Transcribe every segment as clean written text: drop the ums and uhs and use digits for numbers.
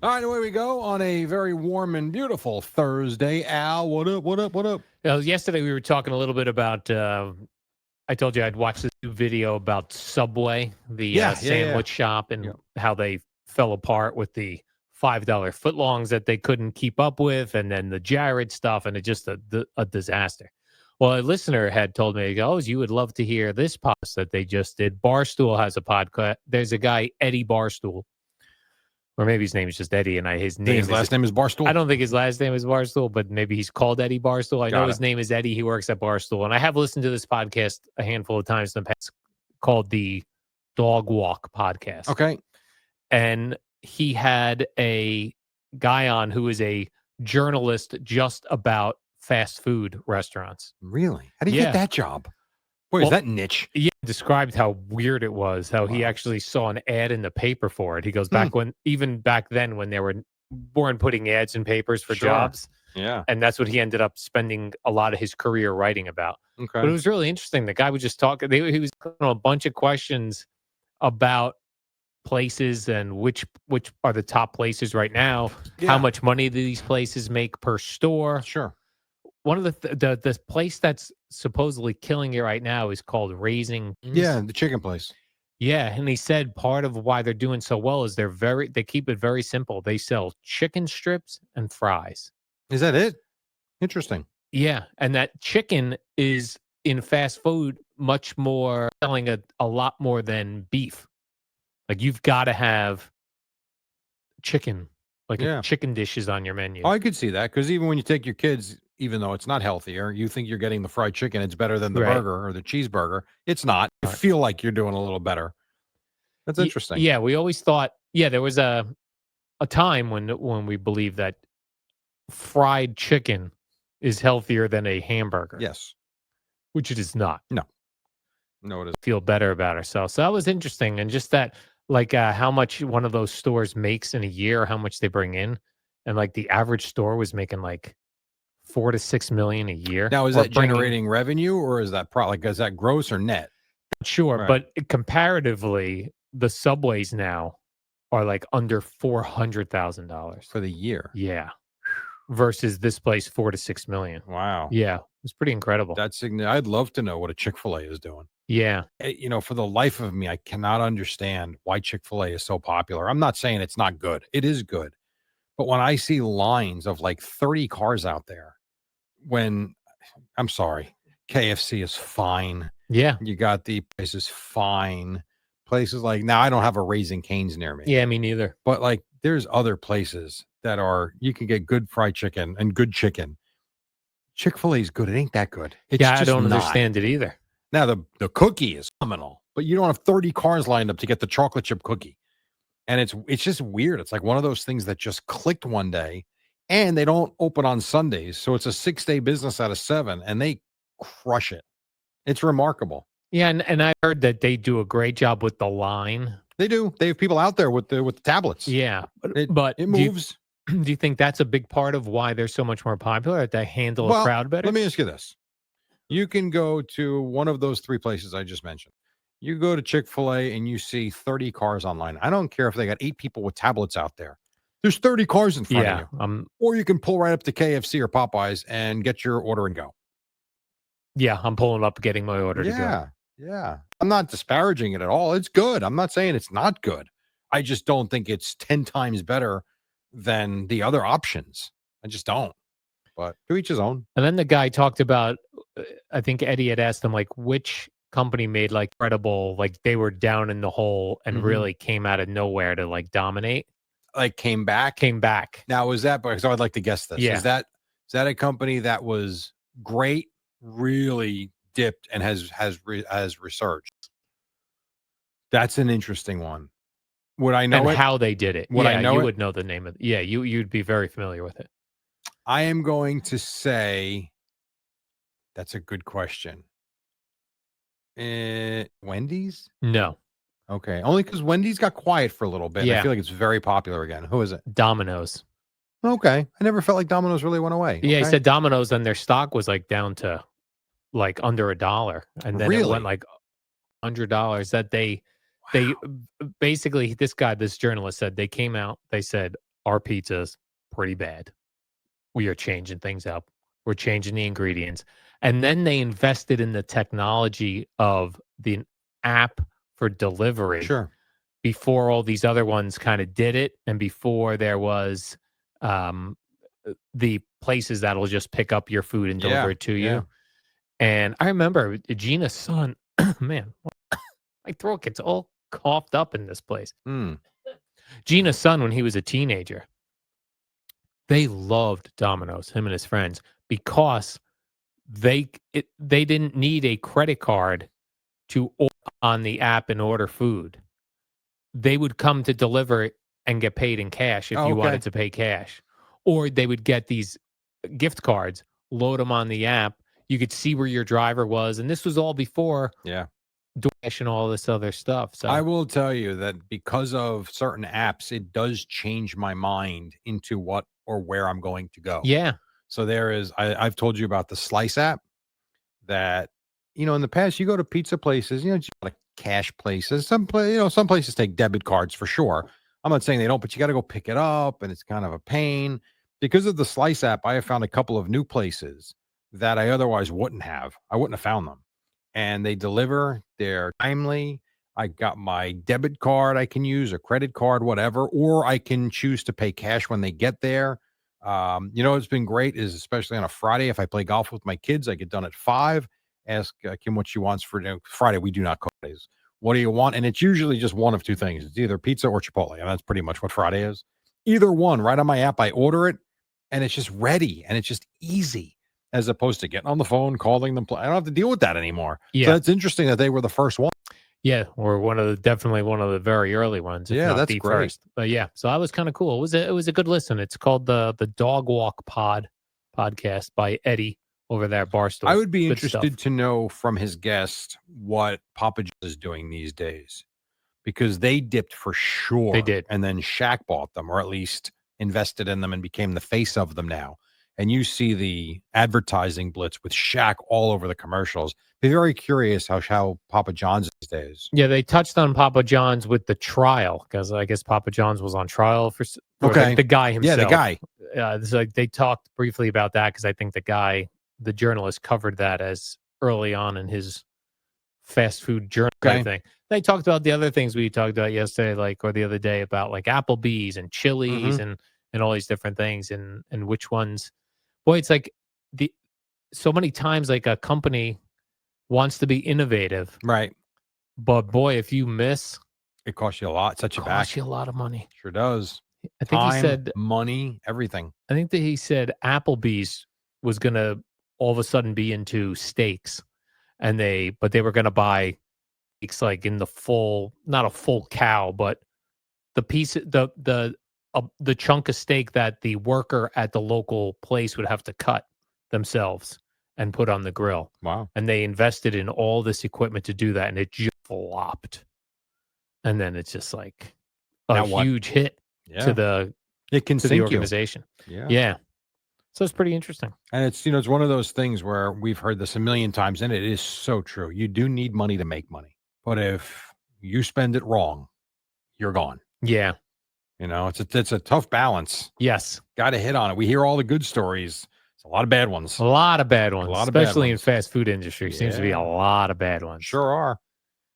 All right, away we go on a very warm and beautiful Thursday. Al, what up, what up, what up? Yesterday we were talking a little bit about. I told you I'd watched this new video about Subway, the Yeah. sandwich shop, Yeah. and how they fell apart with the $5 footlongs that they couldn't keep up with, and then the Jared stuff, and it just a disaster. Well, a listener had told me, he goes, "You would love to hear this podcast that they just did." Barstool has a podcast. There's a guy, Eddie Barstool, or maybe his name is just Eddie, and his I think name his is last name is I Barstool. don't think his last name is Barstool, but maybe he's called Eddie Barstool. I know Got it. his name is Eddie. He works at Barstool. And I have listened to this podcast a handful of times in the past called the Dog Walk podcast. Okay. And he had a guy on who is a journalist just about fast food restaurants. Really? How do you Yeah. get that job? Boy, Well, is that niche? Yeah, described how weird it was, how he Wow. actually saw an ad in the paper for it. He goes even back then when they weren't putting ads in papers for Sure. jobs. Yeah. And that's what he ended up spending a lot of his career writing about. Okay. But it was really interesting. The guy was just talking. He was asking a bunch of questions about places and which are the top places right now. Yeah. How much money do these places make per store? Sure. One of the place that's supposedly killing it right now is called Raising Cane's. Yeah, the chicken place. Yeah, and he said part of why they're doing so well is they keep it very simple. They sell chicken strips and fries. Is that it? Interesting. Yeah, and that chicken is in fast food much more selling a lot more than beef. Like you've got to have chicken, like Yeah. chicken dishes on your menu. Oh, I could see that because even when you take your kids, even though it's not healthier, you think you're getting the fried chicken. It's better than the Right. burger or the cheeseburger. It's not. You Right. feel like you're doing a little better. That's interesting. Yeah, we always thought. Yeah, there was a time when we believed that fried chicken is healthier than a hamburger. Yes. Which it is not. No, it is. Feel better about ourselves. So that was interesting. And just that, like how much one of those stores makes in a year, how much they bring in. And like the average store was making like 4 to 6 million a year. Now, is Or that generating revenue or is that is that gross or net? Sure. Right. But comparatively, the Subways now are like under $400,000 For the year? Yeah. Versus this place, 4 to 6 million. Wow. Yeah. It's pretty incredible. That's I'd love to know what a Chick-fil-A is doing. Yeah. For the life of me, I cannot understand why Chick-fil-A is so popular. I'm not saying it's not good. It is good. But when I see lines of like 30 cars out there, I'm sorry, KFC is fine. Yeah. You got the places fine. Places like, now I don't have a Raising Cane's near me. Yeah, me neither. But like there's other places that you can get good fried chicken and good chicken. Chick-fil-A is good. It ain't that good. It's I just don't not. understand it either. Now the cookie is phenomenal, but you don't have 30 cars lined up to get the chocolate chip cookie. And it's just weird. It's like one of those things that just clicked one day, and they don't open on Sundays. So it's a 6-day business out of 7, and they crush it. It's remarkable. Yeah, and I heard that they do a great job with the line. They do. They have people out there with the tablets. Yeah, But it moves. Do you think that's a big part of why they're so much more popular? That they handle a crowd better? Let me ask you this. You can go to one of those 3 places I just mentioned. You go to Chick-fil-A and you see 30 cars online. I don't care if they got 8 people with tablets out there. There's 30 cars in front of you. Or you can pull right up to KFC or Popeyes and get your order and go. Yeah, I'm pulling up, getting my order to go. Yeah. I'm not disparaging it at all. It's good. I'm not saying it's not good. I just don't think it's 10 times better than the other options. I just don't. But to each his own. And then the guy talked about, I think Eddie had asked him, like, which company made like credible, like they were down in the hole and really came out of nowhere to like dominate. Like came back. Now, is that, because I'd like to guess this. Yeah. Is that a company that was great, really dipped and has resurged? That's an interesting one. Would I know how they did it? Would I know you it? would know the name of it. Yeah, you'd be very familiar with it. I am going to say that's a good question. Wendy's? No. Okay. Only because Wendy's got quiet for a little bit. Yeah. I feel like it's very popular again. Who is it? Domino's. Okay. I never felt like Domino's really went away. Yeah, Okay. he said Domino's and their stock was like down to like under $1. And then it went like $100 that they basically, this journalist said they came out, they said our pizza's pretty bad. We are changing things up. We're changing the ingredients. And then they invested in the technology of the app for delivery Sure. before all these other ones kind of did it, and before there was um, the places that'll just pick up your food and deliver Yeah. it to Yeah. you. And I remember Gina's son, man, my throat gets all coughed up in this place. Mm. Gina's son, when he was a teenager, they loved Domino's, him and his friends, because they didn't need a credit card to order on the app and order food. They would come to deliver it and get paid in cash if Oh, you okay. wanted to pay cash. Or they would get these gift cards, load them on the app. You could see where your driver was. And this was all before Yeah. DoorDash and all this other stuff. So I will tell you that because of certain apps, it does change my mind into what or where I'm going to go. yeah. So I've told you about the Slice app that, in the past, you go to pizza places, just a lot of cash places. Some places take debit cards for sure. I'm not saying they don't, but you got to go pick it up and it's kind of a pain. Because of the Slice app, I have found a couple of new places that I otherwise wouldn't have. I wouldn't have found them. And they deliver, they're timely. I got my debit card I can use, a credit card, whatever, or I can choose to pay cash when they get there. What's been great is, especially on a Friday, if I play golf with my kids, I get done at 5. Ask Kim what she wants for dinner. Friday. We do not cook days. What do you want? And it's usually just one of two things. It's either pizza or Chipotle. And that's pretty much what Friday is. Either one, right on my app, I order it and it's just ready and it's just easy, as opposed to getting on the phone, calling them. I don't have to deal with that anymore. Yeah. So it's interesting that they were the first one. Yeah. Or definitely one of the very early ones. If Yeah, not that's the great. first. But yeah. So I was kind of cool. It was a good listen. It's called the Dog Walk podcast by Eddie over there at Barstool. I would be Good interested stuff. to know from his guest what Papa John's is doing these days, because they dipped for sure. They did. And then Shaq bought them, or at least invested in them and became the face of them now. And you see the advertising blitz with Shaq all over the commercials. Be very curious how Papa John's these days. Yeah, they touched on Papa John's with the trial, because I guess Papa John's was on trial for Okay. the guy himself. Yeah, the guy. So they talked briefly about that, because I think the journalist covered that as early on in his fast food journal Okay. thing. They talked about the other things we talked about yesterday, or the other day, about like Applebee's and Chili's and all these different things, and which ones. Boy, it's like so many times, like, a company wants to be innovative, Right. but boy, if you miss, It costs you a lot. Sets you back. costs you a lot of money. Sure does. I think Time, he said money, everything. I think that he said Applebee's was gonna all of a sudden be into steaks, but they were gonna buy steaks like in the full, not a full cow, but the piece, the chunk of steak that the worker at the local place would have to cut themselves and put on the grill. Wow. And they invested in all this equipment to do that, and it just flopped. And then it's just like a Now what? huge hit Yeah. to It can the sink you. organization. Yeah. Yeah. So it's pretty interesting. And it's one of those things where we've heard this a million times, and it is so true. You do need money to make money. But if you spend it wrong, you're gone. Yeah. It's a tough balance. Yes. Got to hit on it. We hear all the good stories. It's a lot of bad ones. A lot of bad ones, lot of bad especially in ones. fast food industry. Seems to be a Yeah. lot of bad ones. Sure are.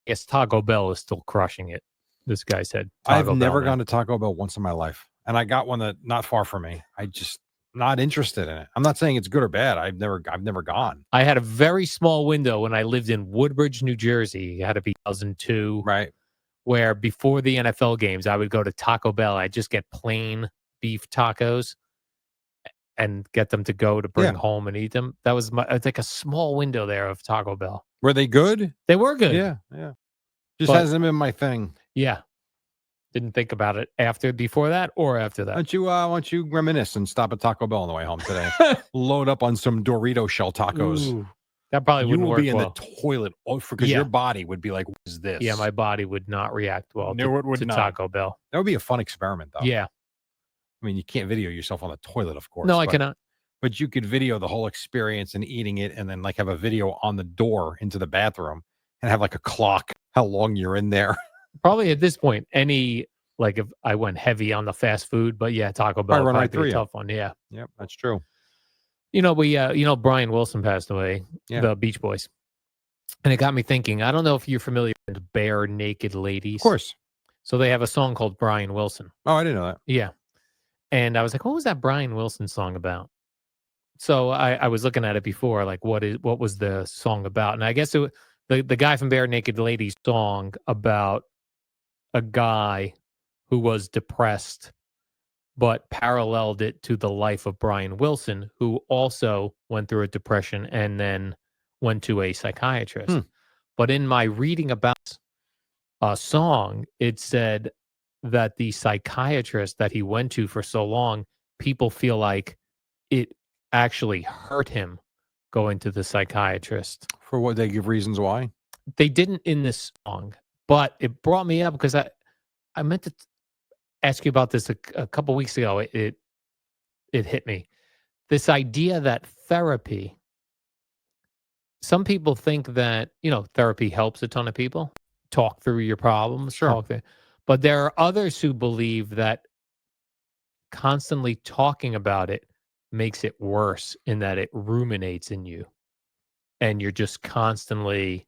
Yes, Taco Bell is still crushing it. This guy said. I've Taco never Bell, gone to Taco Bell once in my life. And I got one that not far from me. I just not interested in it. I'm not saying it's good or bad. I've never gone. I had a very small window when I lived in Woodbridge, New Jersey. It had to be 2002. Right. Where before the NFL games, I would go to Taco Bell. I'd just get plain beef tacos and get them to go to bring home and eat them. That was it's like a small window there of Taco Bell. Were they good? They were good. Yeah. Just hasn't been my thing. Yeah. Didn't think about it before that or after that. Why don't you reminisce and stop at Taco Bell on the way home today? Load up on some Dorito shell tacos. Ooh, that probably You wouldn't will work be in well. the toilet because your body would be like, "What is this?" Yeah, my body would not react well No, it would to not. Taco Bell. That would be a fun experiment, though. Yeah. I mean, you can't video yourself on the toilet, of course. No, I cannot. But you could video the whole experience and eating it, and then like have a video on the door into the bathroom and have like a clock how long you're in there. Probably at this point, any Like if I went heavy on the fast food, but yeah, Taco Bell Probably would run probably right be a through you. tough one. Yeah. Yep, that's true. Brian Wilson passed away, Yeah, the Beach Boys. And it got me thinking, I don't know if you're familiar with Bare Naked of Ladies. course. So they have a song called Brian Wilson. Oh, I didn't know that. Yeah. And I was like, what was that Brian Wilson song about? So I was looking at it before, like what was the song about? And I guess the guy from Bare Naked Ladies song about a guy who was depressed, but paralleled it to the life of Brian Wilson, who also went through a depression and then went to a psychiatrist. Hmm. But in my reading about a song, it said that the psychiatrist that he went to for so long, people feel like it actually hurt him going to the psychiatrist. For what, they give reasons why? They didn't in this song, but it brought me up because I meant to ask you about this a couple weeks ago. It hit me. This idea that therapy, some people think that, therapy helps a ton of people talk through your problems, Sure. but there are others who believe that constantly talking about it makes it worse in that it ruminates in you and you're just constantly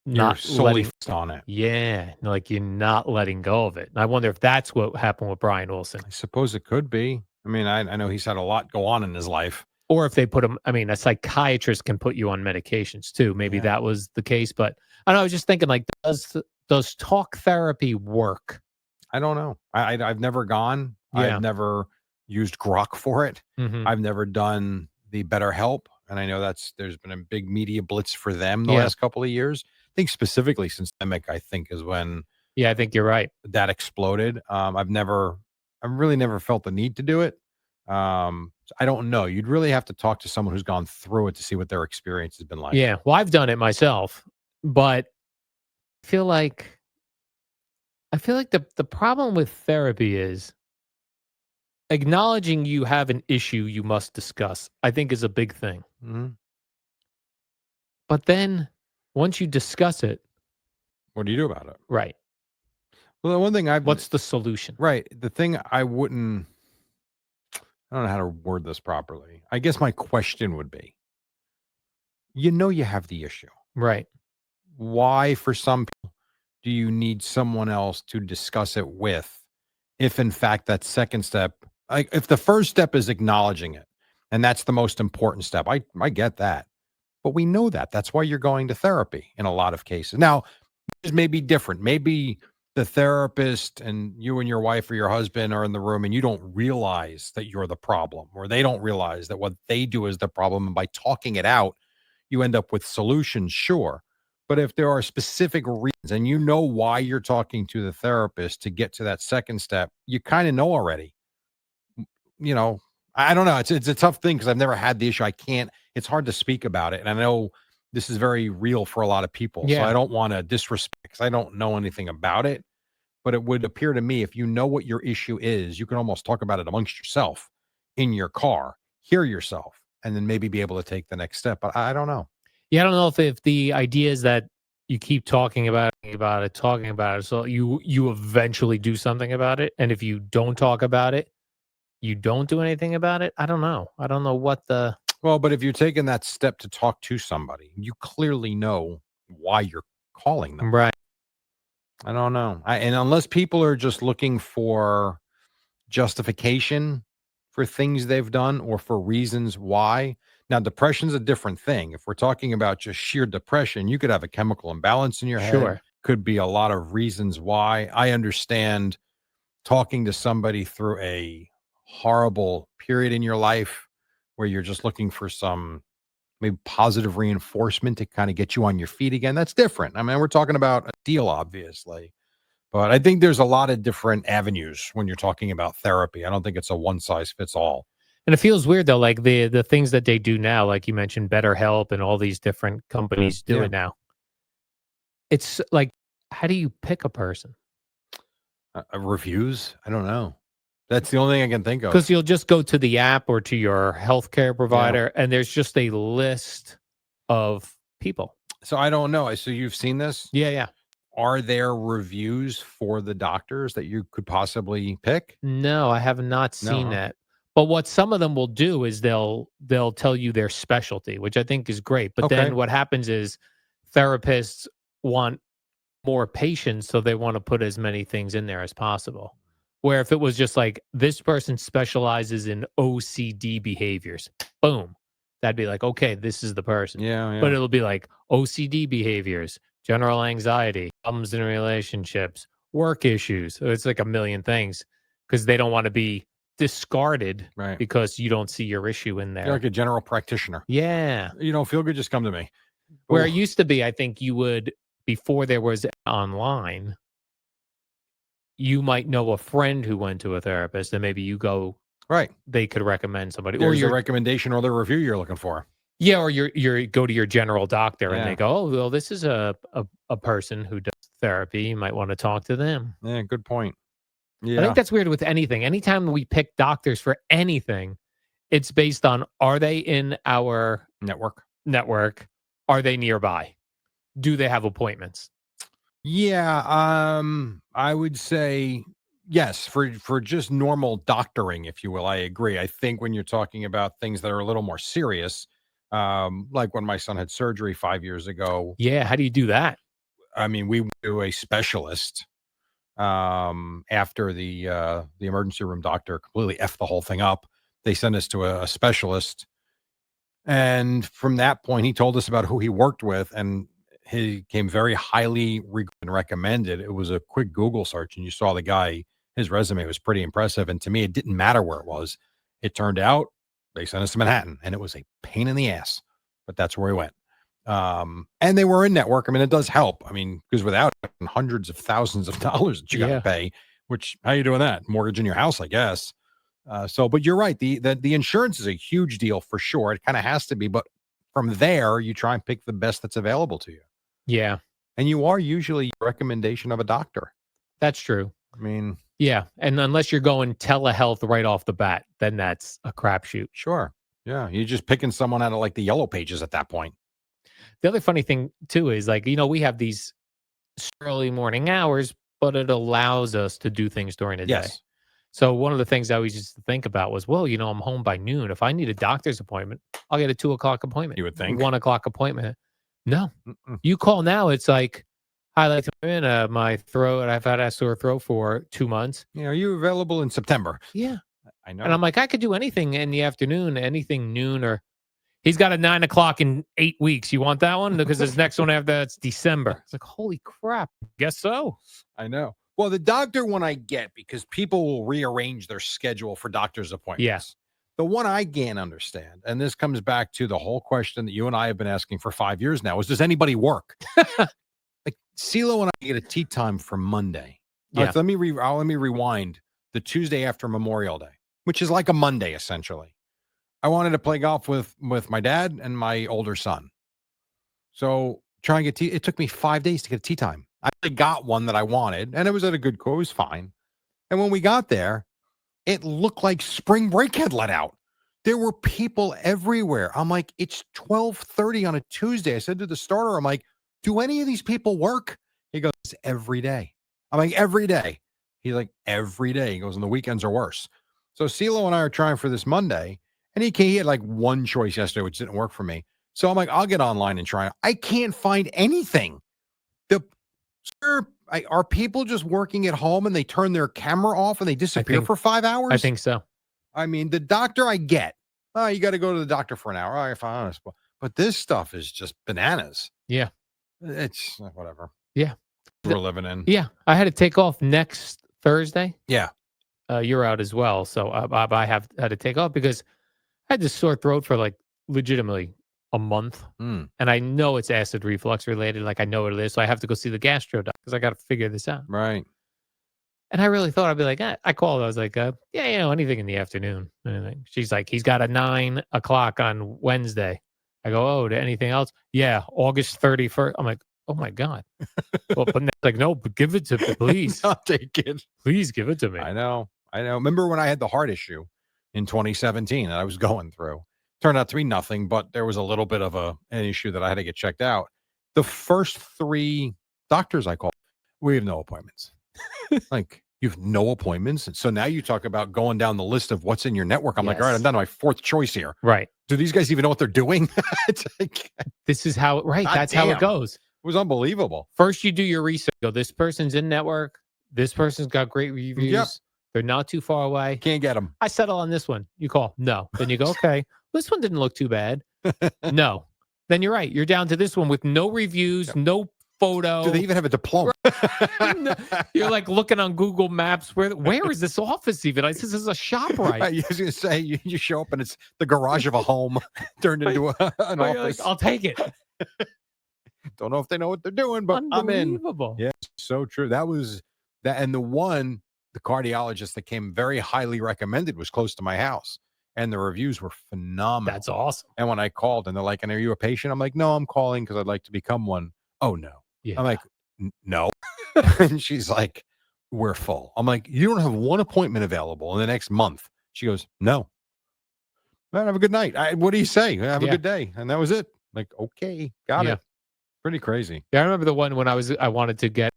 You're not solely letting, focused on it. yeah, like you're not letting go of it. And I wonder if that's what happened with Brian Wilson. I suppose it could be. I mean, I know he's had a lot go on in his life. Or if they put him, I mean, a psychiatrist can put you on medications too. Maybe Yeah. that was the case. But I don't know, I was just thinking, like, does talk therapy work? I don't know. I've never gone. Yeah. I've never used Grok for it. Mhm. I've never done the BetterHelp, and I know there's been a big media blitz for them the Yeah. last couple of years. I think specifically since pandemic, I think is when Yeah, I think you're right. that exploded. I've really never felt the need to do it. So I don't know. You'd really have to talk to someone who's gone through it to see what their experience has been like. Yeah. Well, I've done it myself, but I feel like the problem with therapy is acknowledging you have an issue you must discuss, I think is a big thing. Mhm. But then once you discuss it, What do you do about it? right. Well, the one thing What's the solution? right. The thing I don't know how to word this properly. I guess my question would be, you have the issue. Right. Why, for some people, do you need someone else to discuss it with? If in fact that second step, like if the first step is acknowledging it, and that's the most important step, I get that. But we know that. That's why you're going to therapy in a lot of cases. Now, it may be different. Maybe the therapist and you and your wife or your husband are in the room and you don't realize that you're the problem, or they don't realize that what they do is the problem. And by talking it out, you end up with solutions, sure. But if there are specific reasons and you know why you're talking to the therapist to get to that second step, you kind of know already. You know, I don't know. It's a tough thing because I've never had the issue. It's hard to speak about it. And I know this is very real for a lot of people. So Yeah. I don't want to disrespect because I don't know anything about it. But it would appear to me if you know what your issue is, you can almost talk about it amongst yourself in your car, hear yourself, and then maybe be able to take the next step. But I don't know. Yeah, I don't know if the idea is that you keep talking about it, so you eventually do something about it, and if you don't talk about it, you don't do anything about it. I don't know. I don't know what the Well, but if you're taking that step to talk to somebody, you clearly know why you're calling them. right. I don't know. And unless people are just looking for justification for things they've done or for reasons why. Now, depression's a different thing. If we're talking about just sheer depression, you could have a chemical imbalance in your head. Sure. Could be a lot of reasons why. I understand talking to somebody through a horrible period in your life where you're just looking for some maybe positive reinforcement to kind of get you on your feet again. That's different. I mean, we're talking about a deal, obviously. But I think there's a lot of different avenues when you're talking about therapy. I don't think it's a one size fits all. And it feels weird though, like the things that they do now, like you mentioned, BetterHelp and all these different companies do Yeah. it now. It's like, how do you pick a person? Reviews? I don't know. That's the only thing I can think of. Because you'll just go to the app or to your healthcare provider, and there's just a list of people. So I don't know. So you've seen this? Yeah, yeah. are there reviews for the doctors that you could possibly pick? No, I have not No, seen huh? that. But what some of them will do is they'll tell you their specialty, which I think is great. But Okay. then what happens is therapists want more patients, so they want to put as many things in there as possible. Where if it was just like this person specializes in OCD behaviors, boom, that'd be like, okay, this is the person. Yeah, But yeah. it'll be like OCD behaviors, general anxiety, problems in relationships, work issues. So it's like a million things because they don't want to be discarded Right. because you don't see your issue in You're like there. a general practitioner. Yeah. You don't feel good, just come to me. Where it Oh, used to be, I think you would, before there was online, you might know a friend who went to a therapist and maybe you go, right. they could recommend somebody, or There's the you're, recommendation or the review you're looking for. yeah, or you're go to your general doctor and they Yeah. go, oh, well, this is a person who does therapy. You might want to talk to them. Yeah, good point. I think Yeah. that's weird with anything. Anytime we pick doctors for anything, it's based on, are they in our Network. network? Are they nearby? Do they have appointments? Yeah, I would say yes, for just normal doctoring, if you will. I agree. I think when you're talking about things that are a little more serious, like when my son had surgery 5 years ago, Yeah. How do you do that? I mean, we went to a specialist after the emergency room doctor completely effed the whole thing up. They sent us to a specialist, and from that point, he told us about who he worked with, and he came very highly and recommended. It was a quick Google search, and you saw the guy. His resume was pretty impressive, and to me, it didn't matter where it was. It turned out they sent us to Manhattan, and it was a pain in the ass, but that's where we went. And they were in network. I mean, it does help. I mean, because without it, hundreds of thousands of dollars that you got to Yeah. pay, which how you doing that? Mortgage in your house, I guess. But you're right. The insurance is a huge deal for sure. It kind of has to be, but from there, you try and pick the best that's available to you, Yeah. and you are usually a recommendation of a doctor. That's true. I mean, Yeah. And unless you're going telehealth right off the bat, then that's a crapshoot. sure, yeah, you're just picking someone out of like the yellow pages at that point. The other funny thing too is like, we have these early morning hours, but it allows us to do things during the day. Yes, So one of the things I always used to think about was, well, I'm home by noon. If I need a doctor's appointment, I'll get a 2 o'clock appointment, you would think. 1 o'clock appointment. No, Mm-mm. you call now. It's like, hi, like I'm in my throat. I've had a sore throat for 2 months. Are you available in September? Yeah. I And know. I'm like, I could do anything in the afternoon, anything noon, or he's got a 9 o'clock in 8 weeks. You want that one? Because his next one after that's December. It's like, holy crap. Guess so. I know. Well, the doctor one I get because people will rearrange their schedule for doctor's appointments. Yeah. The one I can't understand, and this comes back to the whole question that you and I have been asking for 5 years now, is does anybody work? Like CeeLo and I get a tea time for Monday. All Yeah. right, so let me rewind the Tuesday after Memorial Day, which is like a Monday essentially. I wanted to play golf with my dad and my older son. So try and get tea. It took me 5 days to get a tea time. I actually got one that I wanted, and it was at a good course. It was fine. And when we got there, it looked like spring break had let out. There were people everywhere. I'm like, it's 12:30 on a Tuesday. I said to the starter, I'm like, do any of these people work? He goes, every day. I'm like, every day. He's like, every day. He goes, and the weekends are worse. So CeeLo and I are trying for this Monday, and he had like one choice yesterday, which didn't work for me. So I'm like, I'll get online and try it. I can't find anything. The Sir, are people just working at home and they turn their camera off and they disappear think- for 5 hours? I think so. I mean, the doctor I get. Oh, you got to go to the doctor for an hour. All right, fine. But this stuff is just bananas. Yeah. It's whatever. Yeah. We're living in. Yeah. I had to take off next Thursday. Yeah. You're out as well. So I have had to take off because I had this sore throat for like legitimately a month. Mm, And I know it's acid reflux related. Like I know what it is. So I have to go see the gastro doc because I got to figure this out. right. And I really thought I'd be like, I called. I was like, yeah, anything in the afternoon. And she's like, he's got a 9 o'clock on Wednesday. I go, oh, anything else? Yeah, August 31st. I'm like, oh my God. Well, but like, no, but give it to me, please. I'll take it. Please give it to me. I know. Remember when I had the heart issue in 2017 that I was going through? Turned out to be nothing, but there was a little bit of an issue that I had to get checked out. The first 3 doctors I called We have no appointments. Like, you have no appointments. And so now you talk about going down the list of what's in your network. I'm like, all right, I'm down to my fourth choice here. Right. Do these guys even know what they're doing? It's like, This is how, right. God That's how it damn. goes. It was unbelievable. First, you do your research. Go, this person's in network. This person's got great reviews. Yep. They're not too far away. Can't get them. I settle on this one. You call. No. Then you go, okay, this one didn't look too bad. No. Then you're right. You're down to this one with no reviews, no photo. Do they even have a diploma? You're like looking on Google Maps. Where is this office even? I said, this is a shop, right? I was going to say, you show up and it's the garage of a home turned into an office. Like, I'll take it. Don't know if they know what they're doing, but I'm in. Unbelievable. Yeah, so true. That was that. And the cardiologist that came very highly recommended was close to my house. And the reviews were phenomenal. That's awesome. And when I called and they're like, and are you a patient? I'm like, no, I'm calling because I'd like to become one. Oh, no. Yeah. I'm like, no. And she's like, we're full. I'm like, you don't have one appointment available in the next month. She goes, no. Man, have a good night. What do you say? Have a good day. And that was it. Like, okay, got it. Pretty crazy. Yeah, I remember the one when I wanted to get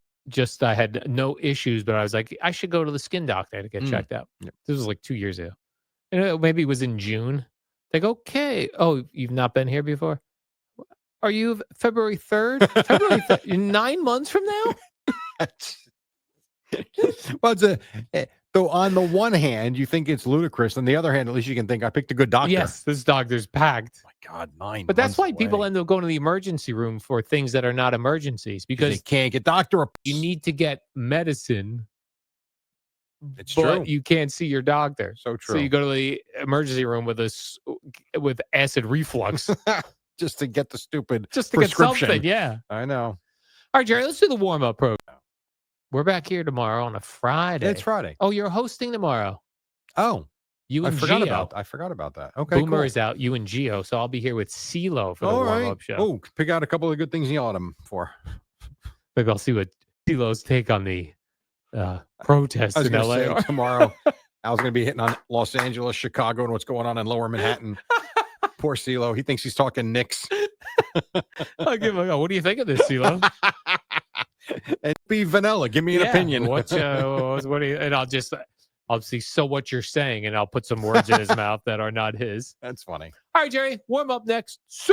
I had no issues, but I was like, I should go to the skin doctor to get checked out. Yep. This was like 2 years ago. And maybe it was in June. They go, okay. Oh, you've not been here before? Are you February 3rd? February 3rd? 9 months from now? Well, so on the one hand, you think it's ludicrous. On the other hand, at least you can think I picked a good doctor. Yes, this doctor's packed. Oh my God, 9 But that's months why people away. end up going to the emergency room for things that are not emergencies, Because because they can't get doctor. you need to get medicine. It's but true. you can't see your doctor. So true. So you go to the emergency room with acid reflux Just to get the stupid just to get prescription. something. Yeah. I know. All right, Jerry, let's do the warm up program. We're back here tomorrow on a Friday. It's Friday. Oh, you're hosting tomorrow. Oh, You I and forgot Gio. about that. Okay, Boomer cool. is out. You and Gio. So I'll be here with CeeLo for the All warm right. up show. Oh, pick out a couple of good things and yell at him for. Maybe I'll see what CeeLo's take on the protests I was in going LA. to say tomorrow. Al's going to be hitting on Los Angeles, Chicago, and what's going on in Lower Manhattan. Poor CeeLo. He thinks he's talking Knicks. I'll give him a go. What do you think of this, CeeLo? And be vanilla. Give me an opinion. What do you? And I'll see. So what you're saying, and I'll put some words in his mouth that are not his. That's funny. All right, Jerry. Warm up next. So.